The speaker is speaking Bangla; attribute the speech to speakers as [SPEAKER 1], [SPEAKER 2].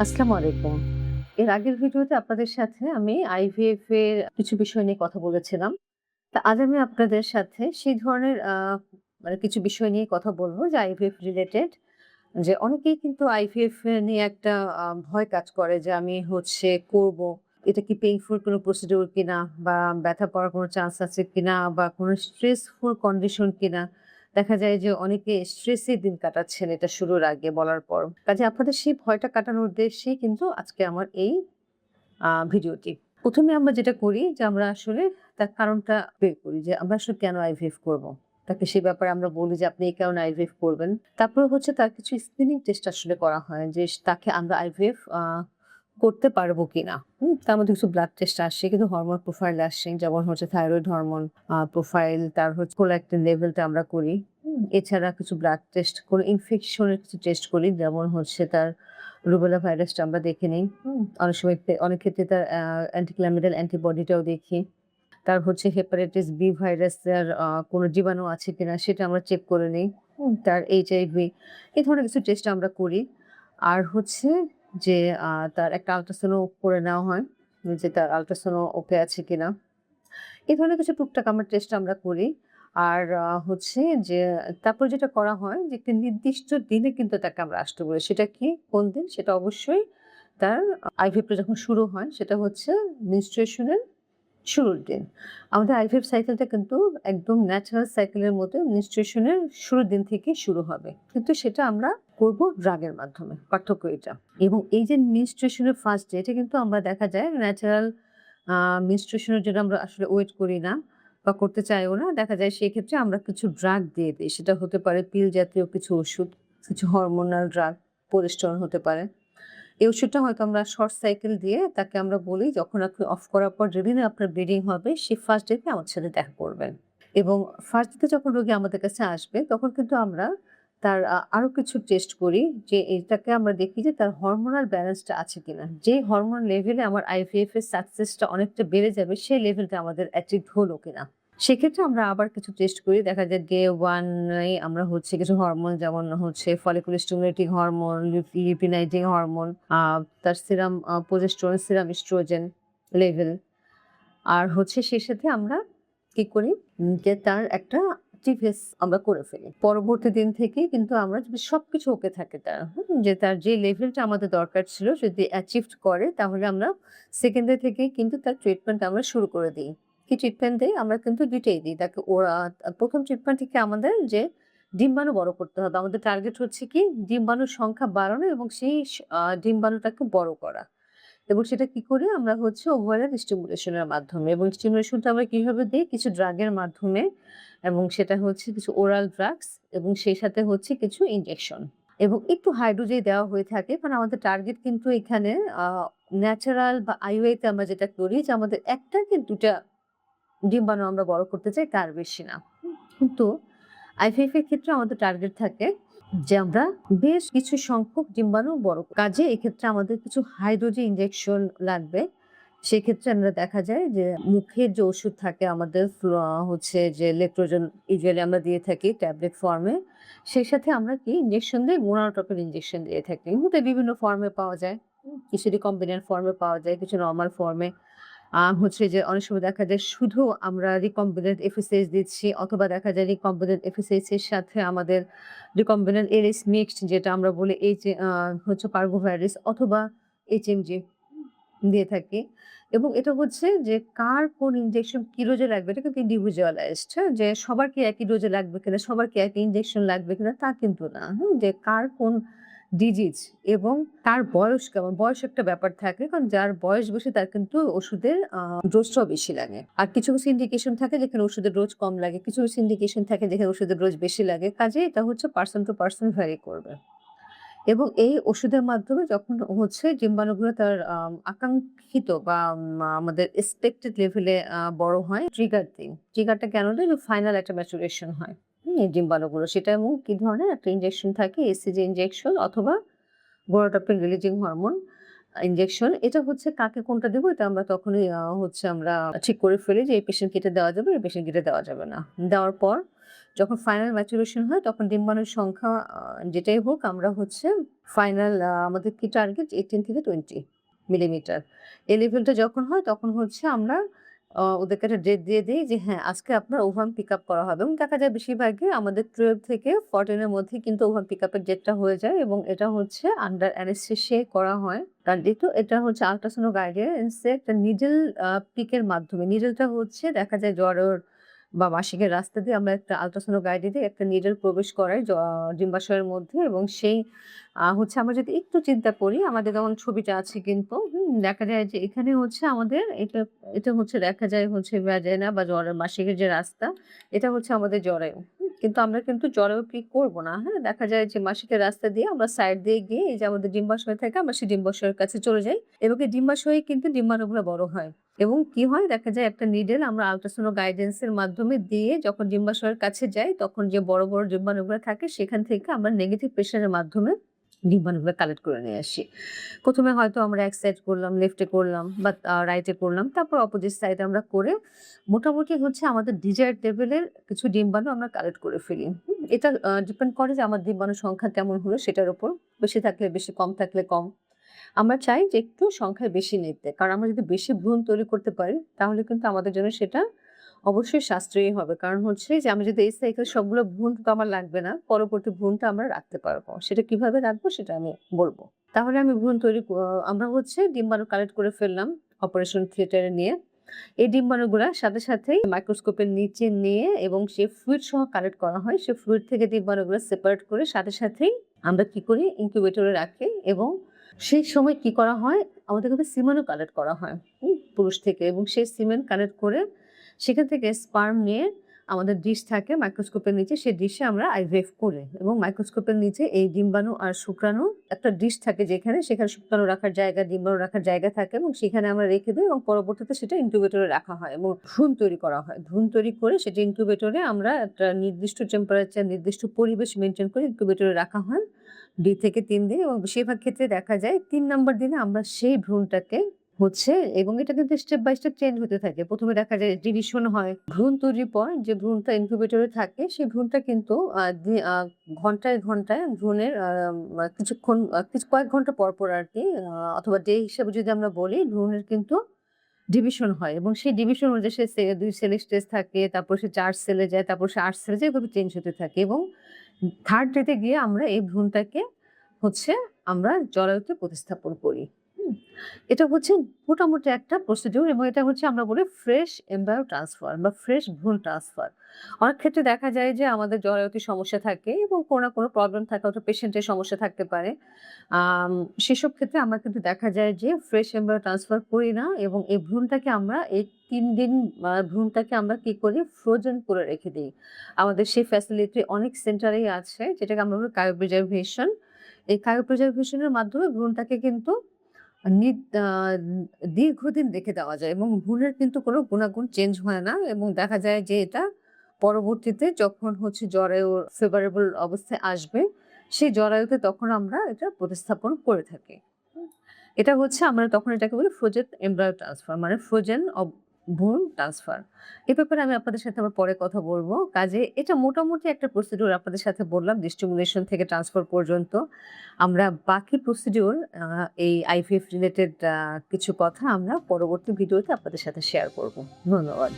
[SPEAKER 1] আসসালামু আলাইকুম। এর আগের ভিডিওতে আপনাদের সাথে আমি IVF এর কিছু বিষয় নিয়ে কথা বলেছিলাম। তা আজ আমি আপনাদের সাথে সেই ধরনের মানে কিছু বিষয় নিয়ে কথা বলব যে IVF রিলেটেড। যে অনেকেই কিন্তু IVF নিয়ে একটা ভয় কাজ করে যে আমি করব। এটা কি পেইনফুল কোনো প্রসিডিউর কিনা বা ব্যথা পাওয়ার কোনো চান্স আছে কিনা বা কোনো স্ট্রেসফুল কন্ডিশন কিনা। দেখা যায় যে অনেকে স্ট্রেসে দিন কাটাচ্ছেন এটা শুরুর আগে বলার পর। কাজেই আপনাদের সেই ভয়টা কাটানোর উদ্দেশ্যেই কিন্তু আজকে আমার এই ভিডিওটি। ১ম এ আমরা যেটা করি যে আমরা আসলে তার কারণটা বের করি যে আমরা আসলে কেন IVF করব? তাকে সে ব্যাপারে আমরা বলি যে আপনি এই কারণে IVF করবেন। তারপরে তার কিছু স্ক্রিনিং টেস্ট আসলে করা হয় যে তাকে আমরা IVF করতে পারবো কিনা। তার মধ্যে কিছু ব্লাড টেস্ট আসে, কিন্তু হরমোন প্রোফাইল আসে। যেমন থাইরয়েড হরমোন প্রোফাইল, তার প্রোল্যাক্টিন লেভেলটা আমরা করি। এছাড়া কিছু ব্লাড টেস্ট, কোনো ইনফেকশন এর কিছু টেস্ট করি। যেমন তার রুবেলা ভাইরাসটা আমরা দেখে নেই। অনেক সময় অনেক ক্ষেত্রে তার অ্যান্টিক্লামিডাল অ্যান্টিবডিটাও দেখি। তার হেপাটাইটিস বি ভাইরাসের কোনো জীবাণু আছে কিনা সেটা আমরা চেক করে নেই। তার এইচআইভি এই ধরনের কিছু টেস্ট আমরা করি। আর যে তার একটা আল্ট্রাসাউন্ডও করে নেওয়া হয় যে তার আল্ট্রাসাউন্ড ওকে আছে কিনা। এই ধরনের কিছু টুকটাক আমরা টেস্ট আমরা করি। আর যে তারপর যেটা করা হয় যে একটা নির্দিষ্ট দিনে কিন্তু তাকে আমরা আসতে বলি। সেটা কি? কোন দিন? সেটা অবশ্যই তার IVF টা যখন শুরু হয় সেটা menstruation এর শুরুর দিন। আমাদের IVF সাইকেলটা কিন্তু একদম ন্যাচারাল সাইকেলের মতো menstruation এর শুরুর দিন থেকেই শুরু হবে। কিন্তু সেটা আমরা করব ড্রাগের মাধ্যমে। পার্থক্য এটা। এবং এই যে menstruation এর ফার্স্ট ডে এটা কিন্তু আমরা দেখা যায় ন্যাচারাল আ menstruation এর জন্য আমরা আসলে ওয়েট করি না বা করতে চাইও না। দেখা যায় সেক্ষেত্রে আমরা কিছু ড্রাগ দিয়ে দেই। সেটা হতে পারে পিল জাতীয় কিছু ওষুধ, কিছু হরমোনাল ড্রাগ, প্রোজেস্টেরন হতে পারে। এই ওষুধটা হয়তো আমরা শর্ট সাইকেল দিয়ে তাকে আমরা বলি যখন আপনি অফ করার পর যেদিন আপনার ব্লিডিং হবে সেই ফার্স্ট ডে তে আমার সাথে দেখা করবেন। এবং ফার্স্ট ডে তে যখন রোগী আমাদের কাছে আসবে তখন কিন্তু আমরা তার আরো কিছু টেস্ট করি যে এটাকে আমরা দেখি যে তার হরমোনাল ব্যালেন্সটা আছে কিনা। যে হরমোন লেভেলে আমার IVF এর সাকসেসটা অনেকটা বেড়ে যাবে সেই লেভেলটা আমাদের অ্যাচিভ হলো কিনা। সেক্ষেত্রে আমরা আবার কিছু টেস্ট করি। দেখা যায় ডে 1 এ আমরা কিছু হরমোন যেমন follicular stimulating hormone, luteinising hormone, তার serum progesterone, serum oestrogen level. আর সেই সাথে আমরা কি করি যে তার একটা টিফেস আমরা করে ফেলি। পরবর্তী দিন থেকেই কিন্তু আমরা যদি সবকিছু ওকে থাকে তার, যে তার যে লেভেলটা আমাদের দরকার ছিল যদি অ্যাচিভড করে তাহলে আমরা 2nd ডে থেকেই কিন্তু তার ট্রিটমেন্ট আমরা শুরু করে দেই। কি ট্রিটমেন্ট দেই? আমরা কিন্তু ২ টাই দিই। তাকে ১ম ট্রিটমেন্ট থেকে আমাদের যে ডিম্বাণু বড় করতে হবে। আমাদের টার্গেট কি? ডিম্বাণুর সংখ্যা বাড়ানো এবং সেই ডিম্বাণুটাকে বড় করা। এবং সেটা কি করি? আমরা ওভারাল স্টিমুলেশন এর মাধ্যমে, এবং স্টিমুলেশনটা আমরা কিভাবে দেই? কিছু ড্রাগের মাধ্যমে, এবং সেটা কিছু ওরাল ড্রাগস এবং সেই সাথে কিছু ইনজেকশন এবং একটু হাই ডোজেই দেওয়া হয়ে থাকে। কারণ আমাদের টার্গেট কিন্তু এখানে আ ন্যাচারাল বা IUI তে আমরা যেটা করি যে আমাদের ১ টা কি ২ টা ডিম্বাণু আমরা বড় করতে চাই, তার বেশি না। কিন্তু IVF এর ক্ষেত্রে আমাদের টার্গেট থাকে যে আমরা বেশ কিছু সংখ্যক ডিম্বাণু বড় কাজে এক্ষেত্রে আমাদের কিছু হাই ডোজে ইনজেকশন লাগবে। সেক্ষেত্রে আমরা দেখা যায় যে মুখের যে ওষুধ থাকে আমাদের যে লেট্রোজেন ইউজুয়ালি আমরা দিয়ে থাকি ট্যাবলেট ফর্মে। সেই সাথে আমরা কি ইনজেকশন দেই, মোনোটোপিক ইনজেকশন দিয়ে থাকি। এগুলো বিভিন্ন ফর্মে পাওয়া যায়। কিছু রিকম্বিনেন্ট ফর্মে পাওয়া যায়, কিছু নরমাল ফর্মে। যে অনেক সময় দেখা যায় শুধু আমরা recombinant FSH দিচ্ছি, অথবা দেখা যায় recombinant FSH এর সাথে আমাদের recombinant ARS mixed যেটা আমরা বলি এইচ parvovirus অথবা HMG দিয়ে থাকি। এবং এটা যে কার কোন ইনজেকশন কি ডোজে লাগবে এটা কিন্তু individualized, হ্যাঁ? যে সবার কি একই ডোজে লাগবে কিনা, সবার কি একই ইনজেকশন লাগবে কিনা তা কিন্তু না। যে কার কোন ডিজিজ এবং তার বয়স কেমন, বয়স একটা ব্যাপার থাকে। কারণ যার বয়স বেশি তার কিন্তু ওষুধের ডোজটাও বেশি লাগে। আর কিছু ইন্ডিকেশন থাকে যেখানে ওষুধের ডোজ কম লাগে। কিছু ইন্ডিকেশন থাকে যেখানে ওষুধের ডোজ বেশি লাগে। কাজেই এটা পারসন টু পারসন ভ্যারি করবে। এবং এই ওষুধের মাধ্যমে যখন ডিম্বাণুগুলো তার আকাঙ্ক্ষিত বা আমাদের এক্সপেক্টেড লেভেলে বড় হয়, ট্রিগার দিই। ট্রিগারটা কেন দেই? যে ফাইনাল একটা ম্যাচুরেশন হয়। এই ডিম্বাণুগুলো। সেটা এবং কি ধরনের একটা ইনজেকশন থাকে, এসিজি ইনজেকশন অথবা গোনাডোট্রপিন রিলিজিং হরমোন ইনজেকশন। এটা কাকে কোনটা দেব এটা আমরা তখনই আমরা ঠিক করে ফেলি যে এই পেশেন্টকে এটা দেওয়া যাবে, এই পেশেন্টকে এটা দেওয়া যাবে না। দেওয়ার পর যখন ফাইনাল ম্যাচুরেশন হয় তখন ডিম্বাণুর সংখ্যা যেটাই হোক আমরা ফাইনাল আমাদের কি টার্গেট 18 থেকে 20 মিলিমিটার। এই লেভেলটা যখন হয় তখন হচ্ছে আমরা ওদেরকে একটা ডেট দিয়ে দেই যে হ্যাঁ, আজকে আপনার ওভাম পিক আপ করা হবে এবং দেখা যায় বেশিরভাগই আমাদের 12 থেকে 14 এর মধ্যে কিন্তু ওভাম পিক আপের ডেটটা হয়ে যায় এবং এটা হচ্ছে আন্ডার অ্যানেস্থেসিয়ায় করা হয়। কারণ যেহেতু এটা হচ্ছে আল্ট্রাসোনোগ্রাইডেন্স এ একটা নিডল পিকের মাধ্যমে। নিডলটা হচ্ছে দেখা যায় জ্বরের বা মাসিকের রাস্তা দিয়ে আমরা একটা আল্ট্রাসোনোগ্রাইডে দিয়ে একটা নিডল প্রবেশ করাই ডিম্বাশয়ের মধ্যে এবং সেই হচ্ছে আমরা যদি একটু চিন্তা করি আমাদের যেমন ছবিটা আছে কিন্তু দেখা যায় যে এখানে হচ্ছে আমাদের এটা এটা হচ্ছে দেখা যায় হচ্ছে ভ্যাজাইনা বা মাসিকের যে রাস্তা এটা হচ্ছে আমাদের জরায়ু। কিন্তু আমরা কিন্তু জরায়ু পিক করব না, হ্যাঁ? দেখা যায় যে মাসিকের রাস্তা দিয়ে আমরা সাইড দিয়ে গিয়ে এই যে আমাদের ডিম্বাশয় থাকে আমরা সেই ডিম্বাশয়ের কাছে চলে যাই এবং এই ডিম্বাশয়ে কিন্তু ডিম্বাণুগুলো বড় হয়। এবং কি হয় দেখা যায় একটা নিডেল আমরা আল্ট্রাসোনো গাইডেন্স এর মাধ্যমে দিয়ে যখন ডিম্বাশয়ের কাছে যাই তখন যে বড়, বড় ডিম্বাণুগুলো থাকে সেখান থেকে আমরা নেগেটিভ প্রেশার এর মাধ্যমে ডিম্বাণুগুলো কালেক্ট করে নিয়ে আসি। ১ম এ হয়তো আমরা এক সাইড করলাম, লেফট এ করলাম বা রাইট এ করলাম। তারপর অপোজিট সাইড আমরা করে মোটামুটি হচ্ছে আমাদের ডিজায়ার্ড লেভেলের কিছু ডিম্বাণু আমরা কালেক্ট করে ফেলি। এটা ডিপেন্ড করে যে আমার ডিম্বাণুর সংখ্যা কেমন হলো সেটার উপর। বেশি থাকলে বেশি, কম থাকলে কম। আমরা চাই যে একটু সংখ্যায় বেশি নিতে। কারণ আমরা যদি বেশি ভ্রূণ তৈরি করতে পারি তাহলে কিন্তু আমাদের জন্য সেটা অবশ্যই সাশ্রয়ী হবে। কারণ হচ্ছে যে আমি যদি এই সাইকেল সবগুলো ভ্রূণ তো আমার লাগবে না। পরবর্তী ভ্রূণটা আমরা রাখতে পারবো। সেটা কিভাবে রাখবো সেটা আমি বলব। তাহলে আমি ভ্রূণ তৈরি আমরা হচ্ছে ডিম্বাণু কালেক্ট করে ফেললাম অপারেশন থিয়েটারে নিয়ে। এই ডিম্বাণুগুলা সাথে সাথেই মাইক্রোস্কোপের নিচে নিয়ে এবং সে ফ্লুইড সহ কালেক্ট করা হয়। সে ফ্লুইড থেকে ডিম্বাণুগুলো সেপারেট করে সাথে সাথেই আমরা কি করি ইনকিউবেটরে রাখি এবং সেই সময় কি করা হয় আমাদের কিন্তু সিমেন্টও কালেক্ট করা হয় পুরুষ থেকে এবং সেই সিমেন্ট কালেক্ট করে সেখান থেকে স্পার্ম নিয়ে আমাদের ডিশ থাকে মাইক্রোস্কোপের নিচে সেই ডিশে আমরা আইভিএফ করি এবং মাইক্রোস্কোপের নিচে এই ডিম্বাণু আর শুক্রাণু একটা ডিশ থাকে যেখানে সেখানে শুক্রাণু রাখার জায়গা ডিম্বাণু রাখার জায়গা থাকে এবং সেখানে আমরা রেখে দিই এবং পরবর্তীতে সেটা ইনকিউবেটরে রাখা হয় এবং ভ্রূণ তৈরি করা হয়। ভ্রূণ তৈরি করে সেটা ইনকিউবেটরে আমরা একটা নির্দিষ্ট টেম্পারেচার নির্দিষ্ট পরিবেশ মেনটেন করে ইনকিউবেটরে রাখা হয় ২ থেকে ৩ দিন এবং বেশিরভাগ ক্ষেত্রে দেখা যায় ৩ নাম্বার দিনে আমরা সেই ভ্রূণটাকে হচ্ছে এবং এটা কিন্তু স্টেপ বাই স্টেপ চেঞ্জ হতে থাকে। ১ম এ দেখা যায় ডিভিশন হয়। ভ্রূণ তৈরির পর যে ভ্রূণটা ইনকিউবেটরে থাকে সেই ভ্রূণটা কিন্তু ঘন্টায়, ঘন্টায় ভ্রূণের কিছুক্ষণ কয়েক ঘন্টা পর, পর আরকি অথবা ডে হিসেবে যদি আমরা বলি ভ্রূণের কিন্তু ডিভিশন হয় এবং সেই ডিভিশন অনুযায়ী সে ২ সেলের স্টেজ থাকে, তারপর সে ৪ সেলে যায়, তারপর সে ৮ সেলে যায়, এভাবে চেঞ্জ হতে থাকে এবং 3rd ডে তে গিয়ে আমরা এই ভ্রূণটাকে হচ্ছে আমরা জরায়ুতে প্রতিস্থাপন করি। হুম? এটা হচ্ছে মোটামুটি একটা প্রসিডিউর এবং এটা হচ্ছে আমরা বলি ফ্রেশ এমব্রায়ো ট্রান্সফার বা ফ্রেশ ভ্রূণ ট্রান্সফার। অনেক ক্ষেত্রে দেখা যায় যে আমাদের জরায়ুতে সমস্যা থাকে এবং কোনো না কোনো প্রবলেম থাকে হয়তো পেশেন্টের সমস্যা থাকতে পারে। আম সেসব ক্ষেত্রে আমরা কিন্তু দেখা যায় যে ফ্রেশ এমব্রায়ো ট্রান্সফার করি না এবং এই ভ্রূণটাকে আমরা এই ৩ দিন ভ্রূণটাকে আমরা কি করি ফ্রোজেন করে রেখে দেই। আমাদের সেই ফ্যাসিলিটি অনেক সেন্টারেই আছে যেটাকে আমরা বলি ক্রায়ো প্রিজার্ভেশন। এই ক্রায়ো প্রিজার্ভেশন এর মাধ্যমে ভ্রূণটাকে কিন্তু নিদ আ দীর্ঘদিন রেখে দেওয়া যায় এবং ভ্রূণের কিন্তু কোনো গুণাগুণ চেঞ্জ হয় না এবং দেখা যায় যে এটা পরবর্তীতে যখন হচ্ছে জরায়ুর ফেভারেবল অবস্থায় আসবে, সেই জরায়ুতে তখন আমরা এটা প্রতিস্থাপন করে থাকি। হুম? এটা হচ্ছে আমরা তখন এটাকে বলি ফ্রোজেন এমব্রায়ো ট্রান্সফার মানে ফ্রোজেন ভ্রূণ ট্রান্সফার। এ ব্যাপারে আমি আপনাদের সাথে আবার পরে কথা বলব। কাজেই এটা মোটামুটি একটা প্রসিডিউর আপনাদের সাথে বললাম যে স্টিমুলেশন থেকে ট্রান্সফার পর্যন্ত। আমরা বাকি প্রসিডিউর এই আইভিএফ রিলেটেড কিছু কথা আমরা পরবর্তী ভিডিওতে আপনাদের সাথে শেয়ার করব। ধন্যবাদ।